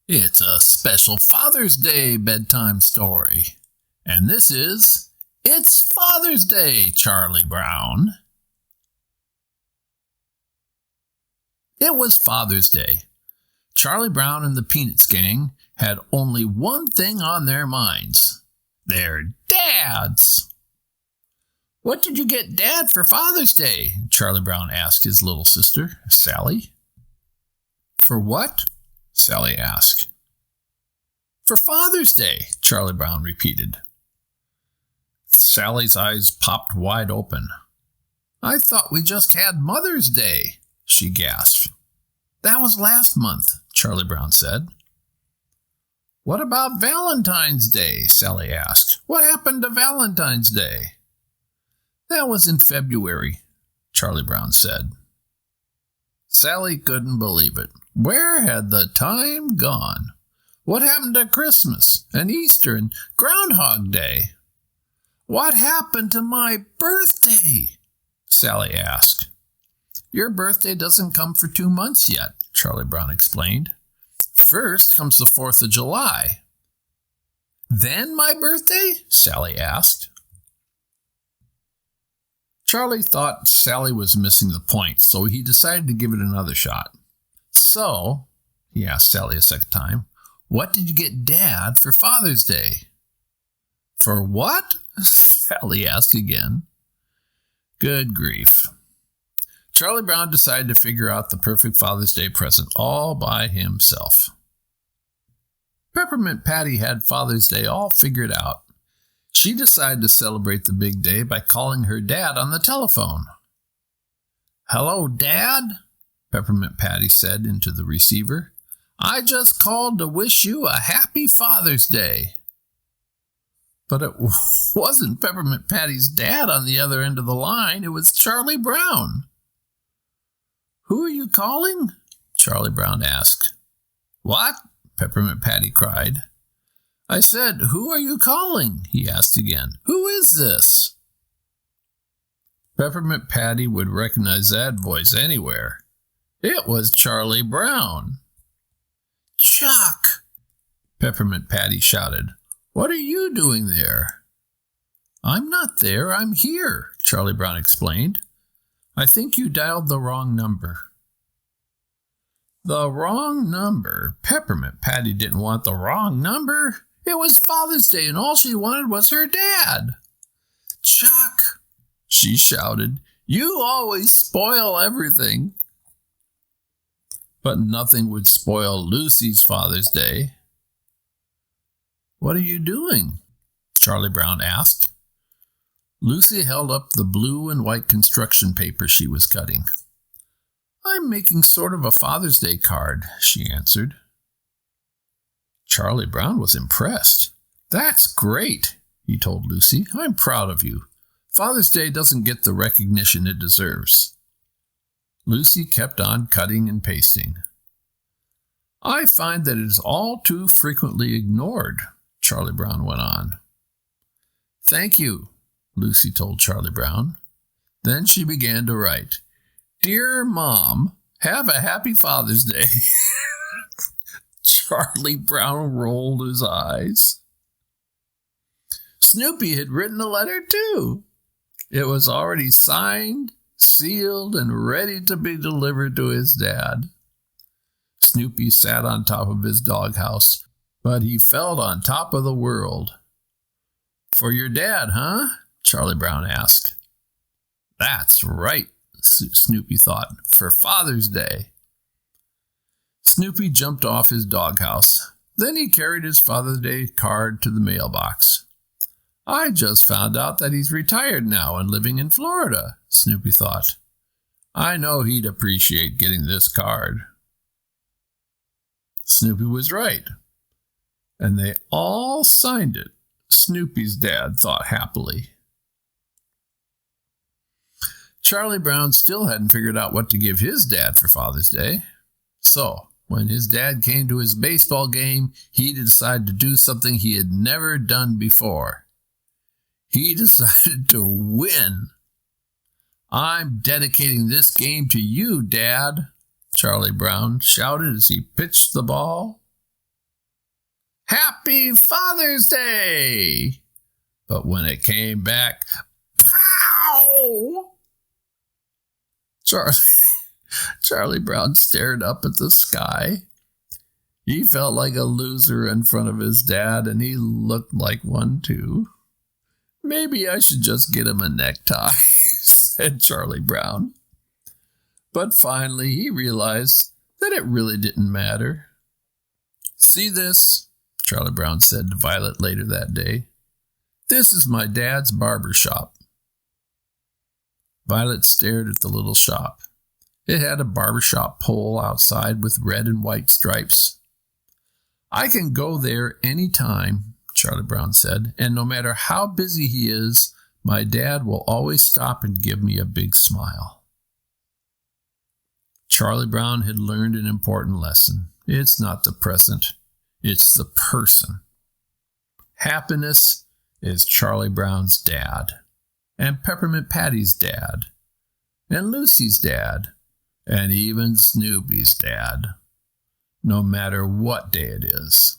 It's a special Father's Day bedtime story. And this is It's Father's Day, Charlie Brown. It was Father's Day. Charlie Brown and the Peanuts gang had only one thing on their minds: their dads. "What did you get Dad for Father's Day?" Charlie Brown asked his little sister, Sally. "For what?" Sally asked. "For Father's Day," Charlie Brown repeated. Sally's eyes popped wide open. "I thought we just had Mother's Day," she gasped. "That was last month," Charlie Brown said. "What about Valentine's Day?" Sally asked. "What happened to Valentine's Day?" "That was in February," Charlie Brown said. Sally couldn't believe it. Where had the time gone? What happened to Christmas and Easter and Groundhog Day? "What happened to my birthday?" Sally asked. "Your birthday doesn't come for 2 months yet," Charlie Brown explained. "First comes the 4th of July. "Then my birthday?" Sally asked. Charlie thought Sally was missing the point, so he decided to give it another shot. "So," he asked Sally a second time, "what did you get Dad for Father's Day?" "For what?" Sally asked again. Good grief. Charlie Brown decided to figure out the perfect Father's Day present all by himself. Peppermint Patty had Father's Day all figured out. She decided to celebrate the big day by calling her dad on the telephone. "Hello, Dad," Peppermint Patty said into the receiver. "I just called to wish you a happy Father's Day." But it wasn't Peppermint Patty's dad on the other end of the line. It was Charlie Brown. "Who are you calling?" Charlie Brown asked. "What?" Peppermint Patty cried. "I said, who are you calling?" he asked again. "Who is this?" Peppermint Patty would recognize that voice anywhere. It was Charlie Brown. "Chuck!" Peppermint Patty shouted. "What are you doing there?" "I'm not there, I'm here," Charlie Brown explained. "I think you dialed the wrong number." The wrong number? Peppermint Patty didn't want the wrong number. It was Father's Day, and all she wanted was her dad. "Chuck!" she shouted. "You always spoil everything." But nothing would spoil Lucy's Father's Day. "What are you doing?" Charlie Brown asked. Lucy held up the blue and white construction paper she was cutting. "I'm making sort of a Father's Day card," she answered. Charlie Brown was impressed. "That's great," he told Lucy. "I'm proud of you. Father's Day doesn't get the recognition it deserves." Lucy kept on cutting and pasting. "I find that it is all too frequently ignored," Charlie Brown went on. "Thank you," Lucy told Charlie Brown. Then she began to write, "Dear Mom, have a happy Father's Day." Charlie Brown rolled his eyes. Snoopy had written a letter too. It was already signed, sealed, and ready to be delivered to his dad. Snoopy sat on top of his doghouse, but he felt on top of the world. "For your dad, huh?" Charlie Brown asked. "That's right," Snoopy thought, "for Father's Day." Snoopy jumped off his doghouse. Then he carried his Father's Day card to the mailbox. "I just found out that he's retired now and living in Florida," Snoopy thought. "I know he'd appreciate getting this card." Snoopy was right, and they all signed it, Snoopy's dad thought happily. Charlie Brown still hadn't figured out what to give his dad for Father's Day. So, when his dad came to his baseball game, he decided to do something he had never done before. He decided to win. "I'm dedicating this game to you, Dad," Charlie Brown shouted as he pitched the ball. Happy Father's Day! But when it came back, pow! Charlie Brown stared up at the sky. He felt like a loser in front of his dad, and he looked like one too. Maybe I should just get him a necktie, said Charlie Brown. But finally he realized that it really didn't matter. See this? Charlie Brown said to Violet later that day. This is my dad's barber shop. Violet stared at the little shop. It had a barbershop pole outside with red and white stripes. I can go there any time, Charlie Brown said, and no matter how busy he is, my dad will always stop and give me a big smile. Charlie Brown had learned an important lesson. It's not the present, it's the person. Happiness is Charlie Brown's dad, and Peppermint Patty's dad, and Lucy's dad, and even Snoopy's dad, no matter what day it is.